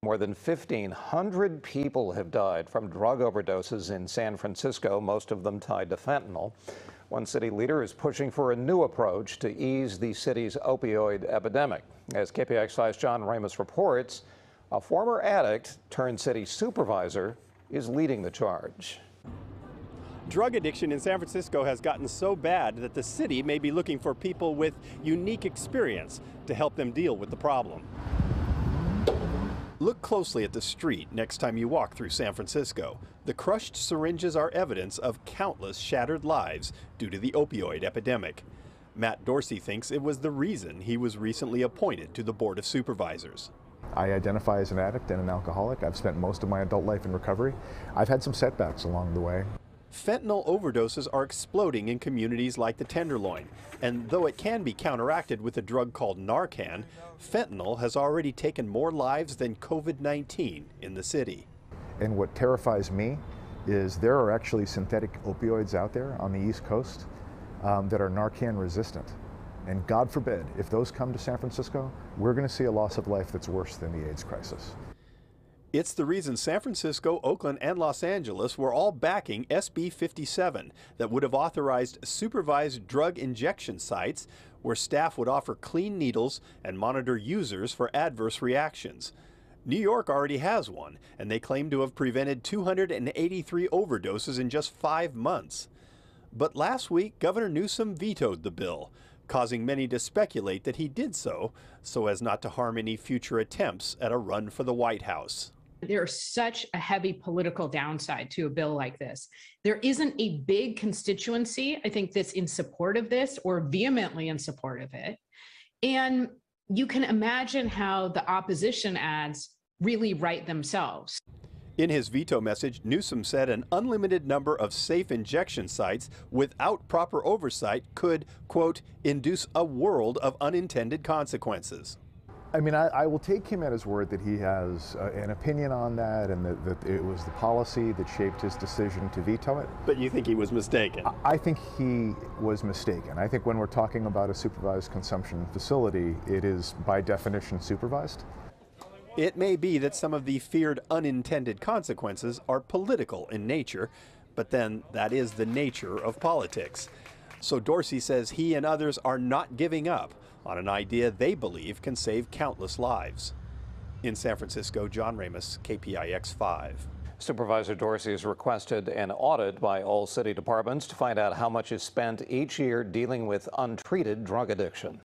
More than 1,500 people have died from drug overdoses in San Francisco, most of them tied to fentanyl. One city leader is pushing for a new approach to ease the city's opioid epidemic. As KPIX5's John Ramos reports, a former addict turned city supervisor is leading the charge. Drug addiction in San Francisco has gotten so bad that the city may be looking for people with unique experience to help them deal with the problem. Look closely at the street next time you walk through San Francisco. The crushed syringes are evidence of countless shattered lives due to the opioid epidemic. Matt Dorsey thinks it was the reason he was recently appointed to the Board of Supervisors. I identify as an addict and an alcoholic. I've spent most of my adult life in recovery. I've had some setbacks along the way. Fentanyl overdoses are exploding in communities like the Tenderloin, and though it can be counteracted with a drug called Narcan, fentanyl has already taken more lives than COVID-19 in the city. And what terrifies me is there are actually synthetic opioids out there on the East Coast that are Narcan resistant. And God forbid, if those come to San Francisco, we're going to see a loss of life that's worse than the AIDS crisis. It's the reason San Francisco, Oakland, and Los Angeles were all backing SB 57 that would have authorized supervised drug injection sites where staff would offer clean needles and monitor users for adverse reactions. New York already has one, and they claim to have prevented 283 overdoses in just 5 months. But last week, Governor Newsom vetoed the bill, causing many to speculate that he did so as not to harm any future attempts at a run for the White House. There's such a heavy political downside to a bill like this. There isn't a big constituency, I think, that's in support of this or vehemently in support of it. And you can imagine how the opposition ads really write themselves. In his veto message, Newsom said an unlimited number of safe injection sites without proper oversight could, quote, induce a world of unintended consequences. I mean, I will take him at his word that he has an opinion on that and that it was the policy that shaped his decision to veto it. But you think he was mistaken? I think he was mistaken. I think when we're talking about a supervised consumption facility, it is by definition supervised. It may be that some of the feared unintended consequences are political in nature, but then that is the nature of politics. So Dorsey says he and others are not giving up on an idea they believe can save countless lives. In San Francisco, John Ramos, KPIX5. Supervisor Dorsey has requested an audit by all city departments to find out how much is spent each year dealing with untreated drug addiction.